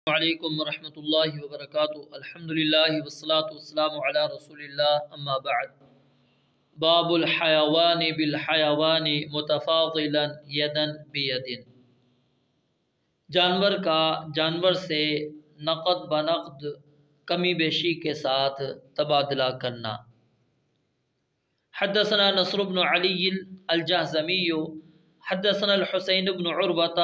علیکم ورحمۃ اللہ وبرکاتہ۔ الحمدللہ والصلاة والسلام علی رسول اللہ، اما بعد۔ باب الحیوان بالحیوان متفاضلا یدا بید۔ جانور کا جانور سے نقد بنقد کمی بیشی کے ساتھ تبادلہ کرنا۔ حدثنا نصر بن علی الجہضمی حدثنا الحسین بن عروۃ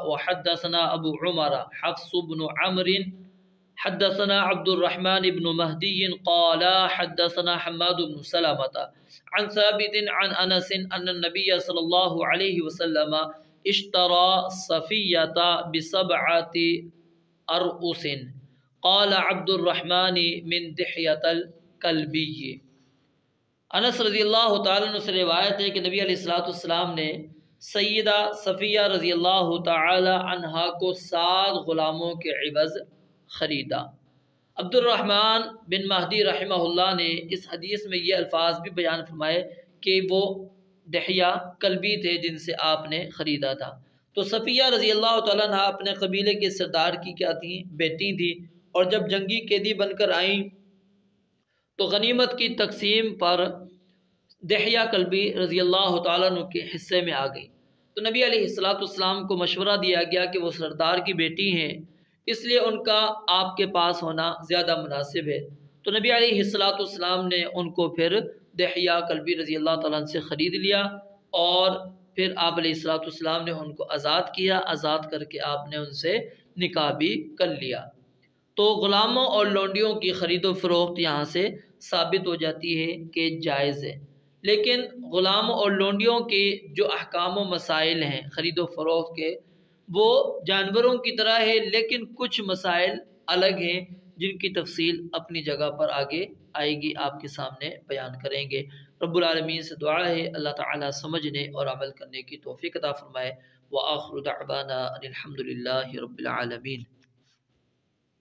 وحدثنا ابو عمر حفص بن عمرو حدثنا عبد الرحمن بن مہدی قال حدثنا حماد بن سلمة عن ثابت عن انس ان النبي صلی اللہ علیہ وسلم اشترى صفیۃ بسبعة ارؤس قال عبد الرحمن من دحیۃ الکلبی۔ انس رضی اللہ تعالیٰ عنہ سے روایت ہے کہ نبی علیہ الصلوۃ والسلام نے سیدہ صفیہ رضی اللہ تعالی عنہا کو 7 غلاموں کے عوض خریدا۔ عبد الرحمن بن مہدی رحمہ اللہ نے اس حدیث میں یہ الفاظ بھی بیان فرمائے کہ وہ دحیہ کلبی تھے جن سے آپ نے خریدا تھا۔ تو صفیہ رضی اللہ تعالیٰ عنہ اپنے قبیلے کے سردار کی کیا تھیں؟ بیٹی تھی، اور جب جنگی قیدی بن کر آئیں تو غنیمت کی تقسیم پر دحیہ کلبی رضی اللہ تعالیٰ عنہ کے حصے میں آ گئی۔ تو نبی علیہ السلام کو مشورہ دیا گیا کہ وہ سردار کی بیٹی ہیں، اس لیے ان کا آپ کے پاس ہونا زیادہ مناسب ہے۔ تو نبی علیہ السلام نے ان کو پھر دحیہ کلبی رضی اللہ تعالیٰ عنہ سے خرید لیا، اور پھر آپ علیہ السلام نے ان کو آزاد کیا، آزاد کر کے آپ نے ان سے نکاح بھی کر لیا۔ تو غلاموں اور لونڈیوں کی خرید و فروخت یہاں سے ثابت ہو جاتی ہے کہ جائز ہے، لیکن غلاموں اور لونڈیوں کے جو احکام و مسائل ہیں خرید و فروخت کے، وہ جانوروں کی طرح ہے، لیکن کچھ مسائل الگ ہیں جن کی تفصیل اپنی جگہ پر آگے آئے گی، آپ کے سامنے بیان کریں گے۔ رب العالمین سے دعا ہے اللہ تعالیٰ سمجھنے اور عمل کرنے کی توفیق عطا فرمائے۔ وآخر دعوانا ان الحمد للہ رب العالمین۔